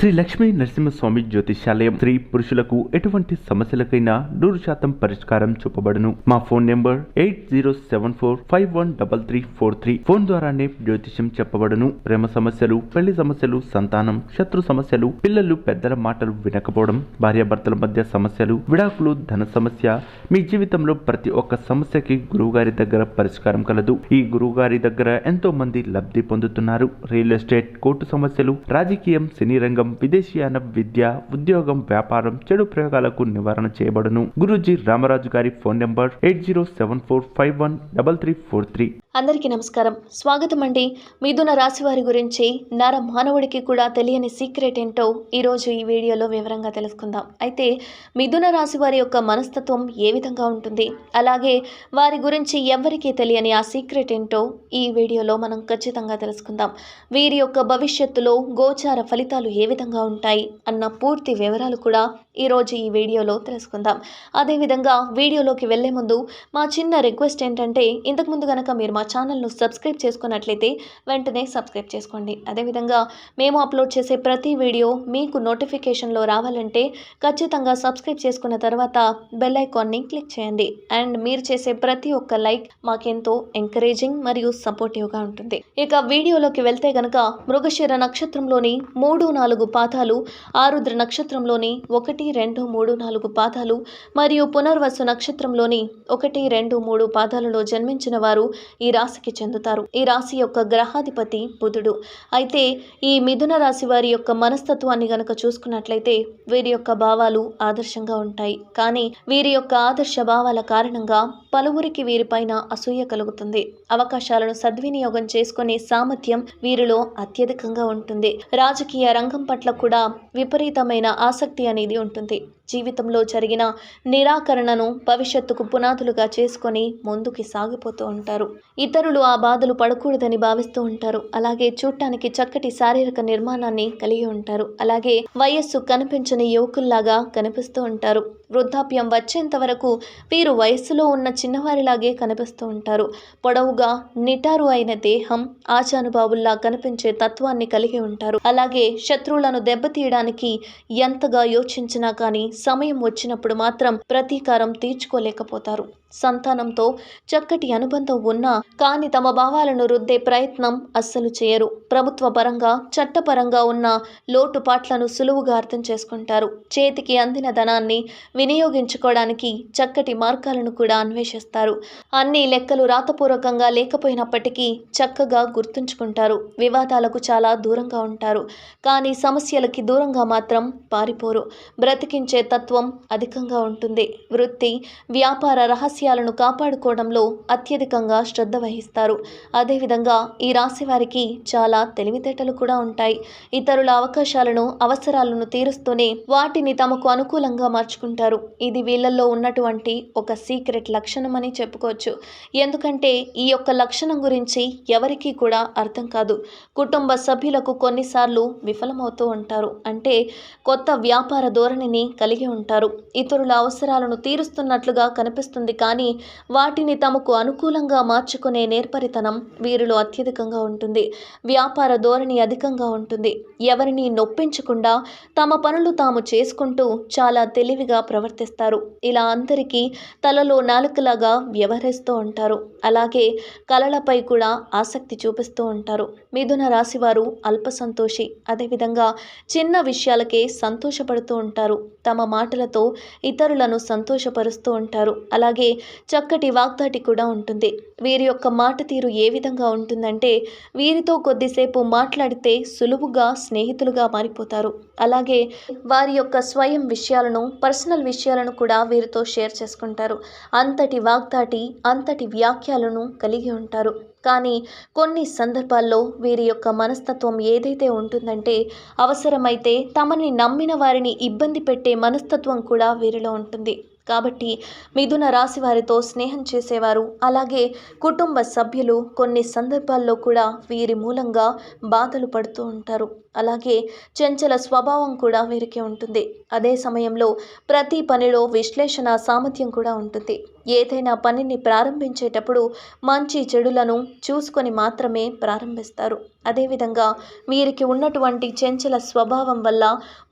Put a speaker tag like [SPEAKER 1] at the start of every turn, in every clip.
[SPEAKER 1] శ్రీ లక్ష్మీ నరసింహస్వామి జ్యోతిష్యాలయం స్త్రీ పురుషులకు ఎటువంటి సమస్యలకైనా 100% పరిష్కారం చూపబడును. మా ఫోన్ నెంబర్ 8074513343. ఫోన్ ద్వారానే జ్యోతిష్యం చెప్పబడును. ప్రేమ సమస్యలు, పెళ్లి సమస్యలు, సంతానం, శత్రు సమస్యలు, పిల్లలు పెద్దల మాటలు వినకపోవడం, భార్యాభర్తల మధ్య సమస్యలు, విడాకులు, ధన సమస్య, మీ జీవితంలో ప్రతి ఒక్క సమస్యకి గురువుగారి దగ్గర పరిష్కారం కలదు. ఈ గురువుగారి దగ్గర ఎంతో మంది లబ్ధి పొందుతున్నారు. రియల్ ఎస్టేట్, కోర్టు సమస్యలు, రాజకీయం, సినీ రంగం, విదేశీయాన, విద్య, ఉద్యోగం, వ్యాపారం, చెడు ప్రయోగాలకు నివారణ చేయబడును. గురూజీ రామరాజు గారి ఫోన్ నంబర్ 8074513343.
[SPEAKER 2] అందరికీ నమస్కారం, స్వాగతం అండి. మిథున రాశి వారి గురించి నర మానవుడికి కూడా తెలియని సీక్రెట్ ఏంటో ఈరోజు ఈ వీడియోలో వివరంగా తెలుసుకుందాం. అయితే మిథున రాశి వారి యొక్క మనస్తత్వం ఏ విధంగా ఉంటుంది, అలాగే వారి గురించి ఎవరికీ తెలియని ఆ సీక్రెట్ ఏంటో ఈ వీడియోలో మనం ఖచ్చితంగా తెలుసుకుందాం. వీరి యొక్క భవిష్యత్తులో గోచార ఫలితాలు ఏ విధంగా ఉంటాయి అన్న పూర్తి వివరాలు కూడా ఈరోజు ఈ వీడియోలో తెలుసుకుందాం. అదేవిధంగా వీడియోలోకి వెళ్లే ముందు మా చిన్న రిక్వెస్ట్ ఏంటంటే, ఇంతకుముందు కనుక మీరు మా ఛానల్ను సబ్స్క్రైబ్ చేసుకున్నట్లయితే వెంటనే సబ్స్క్రైబ్ చేసుకోండి. అదేవిధంగా మేము అప్లోడ్ చేసే ప్రతి వీడియో మీకు నోటిఫికేషన్లో రావాలంటే ఖచ్చితంగా సబ్స్క్రైబ్ చేసుకున్న తర్వాత బెల్ ఐకాన్ని క్లిక్ చేయండి. అండ్ మీరు చేసే ప్రతి ఒక్క లైక్ మాకెంతో ఎంకరేజింగ్ మరియు సపోర్టివ్గా ఉంటుంది. ఇక వీడియోలోకి వెళ్తే గనక మృగశిర నక్షత్రంలోని 3-4 పాదాలు, ఆరుద్ర నక్షత్రంలోని 1, 2, 3, 4 పాదాలు మరియు పునర్వసు నక్షత్రంలోని 1, 2, 3 పాదాలలో జన్మించిన వారు ఈ రాశికి చెందుతారు. ఈ రాశి యొక్క గ్రహాధిపతి బుధుడు. అయితే ఈ మిథున రాశి వారి యొక్క మనస్తత్వాన్ని గనక చూసుకున్నట్లయితే వీరి యొక్క భావాలు ఆదర్శంగా ఉంటాయి. కానీ వీరి యొక్క ఆదర్శ భావాల కారణంగా పలువురికి వీరిపైన అసూయ కలుగుతుంది. అవకాశాలను సద్వినియోగం చేసుకునే సామర్థ్యం వీరిలో అత్యధికంగా ఉంటుంది. రాజకీయ రంగం పట్ల కూడా విపరీతమైన ఆసక్తి అనేది ఉంటుంది. జీవితంలో జరిగిన నిరాకరణను భవిష్యత్తుకు పునాదులుగా చేసుకొని ముందుకు సాగిపోతూ ఉంటారు. ఇతరులు ఆ బాధలు పడకూడదని భావిస్తూ ఉంటారు. అలాగే చూడటానికి చక్కటి శారీరక నిర్మాణాన్ని కలిగి ఉంటారు. అలాగే వయస్సు కనిపించని యువకుల్లాగా కనిపిస్తూ ఉంటారు. వృద్ధాప్యం వచ్చేంత వరకు వీరు వయస్సులో ఉన్న చిన్నవారిలాగే కనిపిస్తూ ఉంటారు. పొడవుగా నిటారు అయిన దేహం, ఆచానుభావుల్లా కనిపించే తత్వాన్ని కలిగి ఉంటారు. అలాగే శత్రువులను దెబ్బతీయడానికి ఎంతగా యోచించినా కానీ సమయం వచ్చినప్పుడు మాత్రం ప్రతీకారం తీర్చుకోలేకపోతారు. సంతానంతో చక్కటి అనుబంధం ఉన్నా కానీ తమ భావాలను రుద్దే ప్రయత్నం అస్సలు చేయరు. ప్రభుత్వ పరంగా, చట్టపరంగా ఉన్న లోటుపాట్లను సులువుగా అర్థం చేసుకుంటారు. చేతికి అందిన ధనాన్ని వినియోగించుకోవడానికి చక్కటి మార్గాలను కూడా అన్వేషిస్తారు. అన్ని లెక్కలు రాతపూర్వకంగా లేకపోయినప్పటికీ చక్కగా గుర్తుంచుకుంటారు. వివాదాలకు చాలా దూరంగా ఉంటారు. కానీ సమస్యలకి దూరంగా మాత్రం పారిపోరు. బ్రతికించే తత్వం అధికంగా ఉంటుంది. వృత్తి, వ్యాపార రహస్యాలను కాపాడుకోవడంలో అత్యధికంగా శ్రద్ధ వహిస్తారు. అదేవిధంగా ఈ రాశి వారికి చాలా తెలివితేటలు కూడా ఉంటాయి. ఇతరుల అవకాశాలను, అవసరాలను తీరుస్తూనే వాటిని తమకు అనుకూలంగా మార్చుకుంటారు. ఇది వీళ్ళల్లో ఉన్నటువంటి ఒక సీక్రెట్ లక్షణం అని చెప్పుకోవచ్చు. ఎందుకంటే ఈ యొక్క లక్షణం గురించి ఎవరికీ కూడా అర్థం కాదు. కుటుంబ సభ్యులకు కొన్నిసార్లు విఫలమవుతూ ఉంటారు. అంటే కొత్త వ్యాపార ధోరణిని కలిగి ఉంటారు. ఇతరుల అవసరాలను తీరుస్తున్నట్లుగా కనిపిస్తుంది, కానీ వాటిని తమకు అనుకూలంగా మార్చుకునే నేర్పరితనం వీరిలో అత్యధికంగా ఉంటుంది. వ్యాపార ధోరణి అధికంగా ఉంటుంది. ఎవరిని నొప్పించకుండా తమ పనులు తాము చేసుకుంటూ చాలా తెలివిగా ప్రవర్తిస్తారు. ఇలా అందరికీ తలలో నాలుకలాగా వ్యవహరిస్తూ ఉంటారు. అలాగే కళలపై కూడా ఆసక్తి చూపిస్తూ ఉంటారు. మిథున రాశి వారు అల్ప సంతోషి. అదేవిధంగా చిన్న విషయాలకే సంతోషపడుతూ ఉంటారు. తమ మాటలతో ఇతరులను సంతోషపరుస్తూ ఉంటారు. అలాగే చక్కటి వాగ్దాటి కూడా ఉంటుంది. వీరి యొక్క మాట తీరు ఏ విధంగా ఉంటుందంటే, వీరితో కొద్దిసేపు మాట్లాడితే సులువుగా స్నేహితులుగా మారిపోతారు. అలాగే వారి యొక్క స్వయం విషయాలను, పర్సనల్ విషయాలను కూడా వీరితో షేర్ చేసుకుంటారు. అంతటి వాగ్దాటి, అంతటి వ్యాఖ్యలను కలిగి ఉంటారు. కానీ కొన్ని సందర్భాల్లో వీరి యొక్క మనస్తత్వం ఏదైతే ఉంటుందంటే, అవసరమైతే తమని నమ్మిన వారిని ఇబ్బంది పెట్టే మనస్తత్వం కూడా వీరిలో ఉంటుంది. కాబట్టి మిథున రాశి వారితో స్నేహం చేసేవారు, అలాగే కుటుంబ సభ్యులు కొన్ని సందర్భాల్లో కూడా వీరి మూలంగా బాధలు పడుతూ ఉంటారు. అలాగే చంచల స్వభావం కూడా వీరికి ఉంటుంది. అదే సమయంలో ప్రతి పనిలో విశ్లేషణ సామర్థ్యం కూడా ఉంటుంది. ఏదైనా పనిని ప్రారంభించేటప్పుడు మంచి చెడులను చూసుకొని మాత్రమే ప్రారంభిస్తారు. అదేవిధంగా వీరికి ఉన్నటువంటి చంచల స్వభావం వల్ల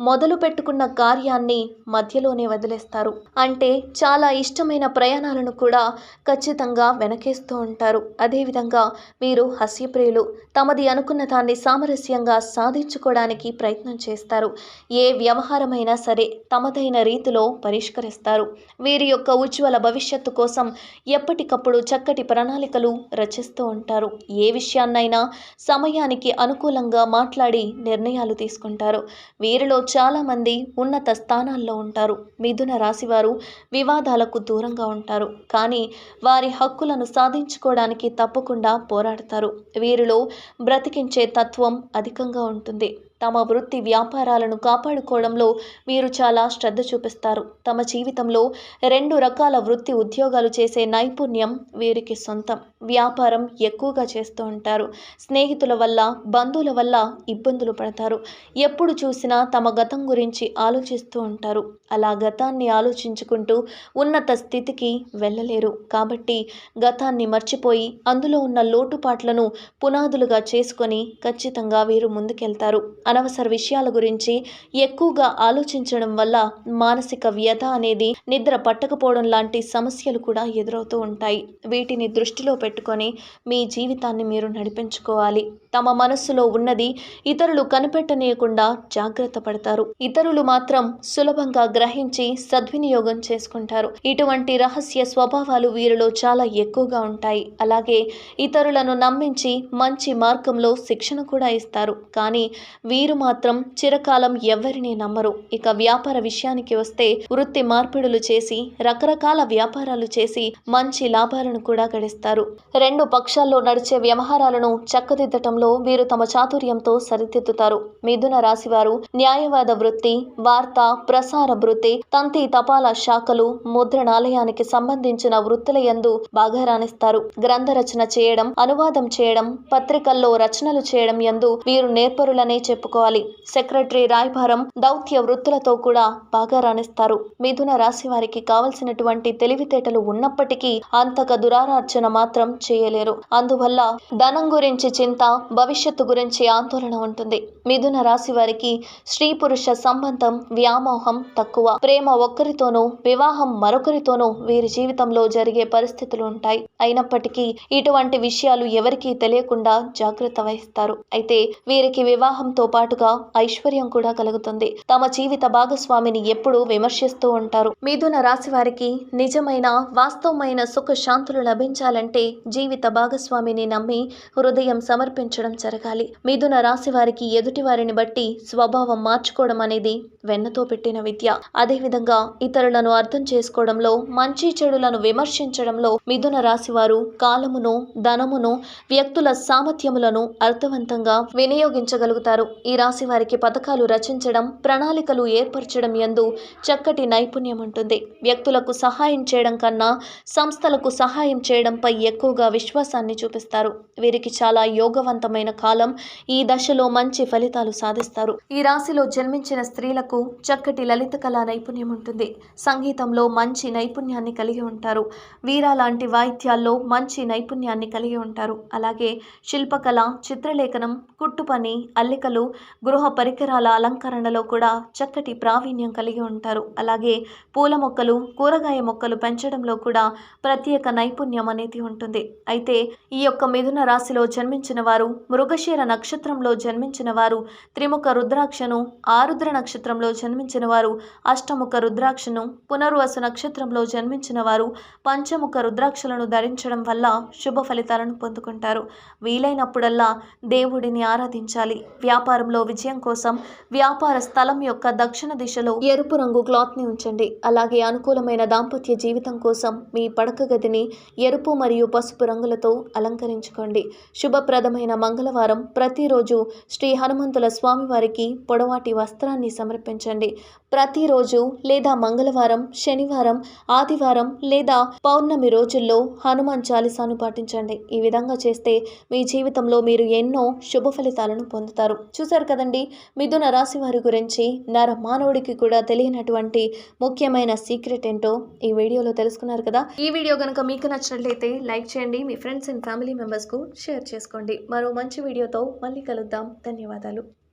[SPEAKER 2] మొదలు పెట్టుకున్న కార్యాన్ని మధ్యలోనే వదిలేస్తారు. అంటే చాలా ఇష్టమైన ప్రయాణాలను కూడా ఖచ్చితంగా వెనకేస్తూ ఉంటారు. అదేవిధంగా వీరు హాస్యప్రియులు. తమది అనుకున్న దాన్ని సామరస్యంగా సాధించుకోవడానికి ప్రయత్నం చేస్తారు. ఏ వ్యవహారమైనా సరే తమదైన రీతిలో పరిష్కరిస్తారు. వీరి యొక్క ఉజ్వల భవిష్యత్తు కోసం ఎప్పటికప్పుడు చక్కటి ప్రణాళికలు రచిస్తూ ఉంటారు. ఏ విషయాన్నైనా సమయానికి అనుకూలంగా మాట్లాడి నిర్ణయాలు తీసుకుంటారు. వీరిలో చాలామంది ఉన్నత స్థానాల్లో ఉంటారు. మిథున రాశివారు వివాదాలకు దూరంగా ఉంటారు. కానీ వారి హక్కులను సాధించుకోవడానికి తప్పకుండా పోరాడతారు. వీరిలో బ్రతికించే తత్వం అధికంగా ఉంటుంది. తమ వృత్తి వ్యాపారాలను కాపాడుకోవడంలో వీరు చాలా శ్రద్ధ చూపిస్తారు. తమ జీవితంలో 2 రకాల వృత్తి ఉద్యోగాలు చేసే నైపుణ్యం వీరికి సొంతం. వ్యాపారం ఎక్కువగా చేస్తూ ఉంటారు. స్నేహితుల వల్ల, బంధువుల వల్ల ఇబ్బందులు పడతారు. ఎప్పుడు చూసినా తమ గతం గురించి ఆలోచిస్తూ ఉంటారు. అలా గతాన్ని ఆలోచించుకుంటూ ఉన్నత స్థితికి వెళ్ళలేరు. కాబట్టి గతాన్ని మర్చిపోయి అందులో ఉన్న లోటుపాట్లను పునాదులుగా చేసుకొని ఖచ్చితంగా వీరు ముందుకెళ్తారు. అనవసర విషయాల గురించి ఎక్కువగా ఆలోచించడం వల్ల మానసిక వ్యధ అనేది, నిద్ర పట్టకపోవడం లాంటి సమస్యలు కూడా ఎదురవుతూ ఉంటాయి. వీటిని దృష్టిలో పెట్టుకొని మీ జీవితాన్ని మీరు నడిపించుకోవాలి. తమ మనస్సులో ఉన్నది ఇతరులు కనిపెట్టనీయకుండా జాగ్రత్త పడతారు. ఇతరులు మాత్రం సులభంగా గ్రహించి సద్వినియోగం చేసుకుంటారు. ఇటువంటి రహస్య స్వభావాలు వీరిలో చాలా ఎక్కువగా ఉంటాయి. అలాగే ఇతరులను నమ్మించి మంచి మార్గంలో శిక్షణ కూడా ఇస్తారు. కానీ వీరు మాత్రం చిరకాలం ఎవరిని నమ్మరు. ఇక వ్యాపార విషయానికి వస్తే వృత్తి మార్పిడులు చేసి రకరకాల వ్యాపారాలు చేసి మంచి లాభాలను కూడా గడిస్తారు. 2 పక్షాల్లో నడిచే వ్యవహారాలను చక్కదిద్దటంలో వీరు తమ చాతుర్యంతో సరిదిద్దుతారు. మిథున రాశివారు న్యాయవాద వృత్తి, వార్తా ప్రసార వృత్తి, తంతి తపాలా శాఖలు, ముద్రణాలయానికి సంబంధించిన వృత్తుల యందు బాగా రాణిస్తారు. గ్రంథ రచన చేయడం, అనువాదం చేయడం, పత్రికల్లో రచనలు చేయడం యందు వీరు నేర్పరులనే చెప్పుకోవాలి. సెక్రటరీ, రాయబారం, దౌత్య వృత్తులతో కూడా బాగా రాణిస్తారు. మిథున రాశి వారికి కావలసినటువంటి తెలివితేటలు ఉన్నప్పటికీ అంతగా దురారార్జన మాత్రం చేయలేరు. అందువల్ల ధనం గురించి చింత, భవిష్యత్తు గురించి ఆందోళన ఉంటుంది. మిథున రాశి వారికి స్త్రీ పురుష సంబంధం వ్యామోహం తక్కువ. ప్రేమ ఒక్కరితోనూ, వివాహం మరొకరితోనూ వీరి జీవితంలో జరిగే పరిస్థితులు ఉంటాయి. అయినప్పటికీ ఇటువంటి విషయాలు ఎవరికీ తెలియకుండా జాగ్రత్త వహిస్తారు. అయితే వీరికి వివాహంతో పాటుగా ఐశ్వర్యం కూడా కలుగుతుంది. తమ జీవిత భాగస్వామిని ఎప్పుడూ విమర్శిస్తూ ఉంటారు. మిథున రాశి వారికి నిజమైన వాస్తవమైన సుఖ శాంతులు లభించాలంటే జీవిత భాగస్వామిని నమ్మి హృదయం సమర్పించడం జరగాలి. మిథున రాశి వారికి ఎదుటి వారిని బట్టి స్వభావం మార్చుకోవడం అనేది వెన్నతో పెట్టిన విద్య. అదేవిధంగా ఇతరులను అర్థం చేసుకోవడంలో, మంచి చెడులను విమర్శించడంలో మిథున రాశి వారు కాలమును, ధనమును, వ్యక్తుల సామర్థ్యములను అర్థవంతంగా వినియోగించగలుగుతారు. ఈ రాశి వారికి పథకాలు రచించడం, ప్రణాళికలు ఏర్పరచడం యందు చక్కటి నైపుణ్యం ఉంటుంది. వ్యక్తులకు సహాయం చేయడం కన్నా సంస్థలకు సహాయం చేయడంపై ఎక్కువగా విశ్వాసాన్ని చూపిస్తారు. వీరికి చాలా యోగవంతమైన కాలం. ఈ దశలో మంచి ఫలితాలు సాధిస్తారు. ఈ రాశిలో జన్మించిన స్త్రీలకు చక్కటి లలిత కళా నైపుణ్యం ఉంటుంది. సంగీతంలో మంచి నైపుణ్యాన్ని కలిగి ఉంటారు. వీరా లాంటి వాయిద్యాల్లో మంచి నైపుణ్యాన్ని కలిగి ఉంటారు. అలాగే శిల్పకళ, చిత్రలేఖనం, కుట్టుపని, అల్లికలు, గృహ పరికరాల అలంకరణలో కూడా చక్కటి ప్రావీణ్యం కలిగి ఉంటారు. అలాగే పూల మొక్కలు, కూరగాయ మొక్కలు పెంచడంలో కూడా ప్రత్యేక నైపుణ్యం అనేది ఉంటుంది. అయితే ఈ యొక్క మిథున రాశిలో జన్మించిన వారు, మృగశిర నక్షత్రంలో జన్మించిన వారు త్రిముఖ రుద్రాక్షను, ఆరుద్ర నక్షత్రంలో జన్మించిన వారు అష్టముఖ రుద్రాక్షను, పునర్వసు నక్షత్రంలో జన్మించిన వారు పంచముఖ రుద్రాక్షలను ధరించడం వల్ల శుభ ఫలితాలను పొందుకుంటారు. వీలైనప్పుడల్లా దేవుడిని ఆరాధించాలి. వ్యాపారంలో విజయం కోసం వ్యాపార స్థలం యొక్క దక్షిణ దిశలో ఎరుపు రంగు క్లాత్ని ఉంచండి. అలాగే అనుకూలమైన దాంపత్య జీవితం కోసం మీ పడక గదిని ఎరుపు మరియు పసుపు రంగులతో అలంకరించుకోండి. శుభప్రదమైన మంగళవారం ప్రతిరోజు శ్రీ హనుమంతుల స్వామివారికి పొడవాటి వస్త్రాన్ని సమర్పించండి. పాటించండి. ప్రతిరోజు లేదా మంగళవారం, శనివారం, ఆదివారం లేదా పౌర్ణమి రోజుల్లో హనుమాన్ చాలీసాను పాటించండి. ఈ విధంగా చేస్తే మీ జీవితంలో మీరు ఎన్నో శుభ ఫలితాలను పొందుతారు. చూశారు కదండి, మిథున రాశి వారి గురించి మానవుడికి కూడా తెలియనటువంటి ముఖ్యమైన సీక్రెట్ ఏంటో ఈ వీడియోలో తెలుసుకున్నారు కదా. ఈ వీడియో కనుక మీకు నచ్చినట్లయితే లైక్ చేయండి, మీ ఫ్రెండ్స్ అండ్ ఫ్యామిలీ మెంబర్స్కు షేర్ చేసుకోండి. మరో మంచి వీడియోతో మళ్ళీ కలుద్దాం. ధన్యవాదాలు.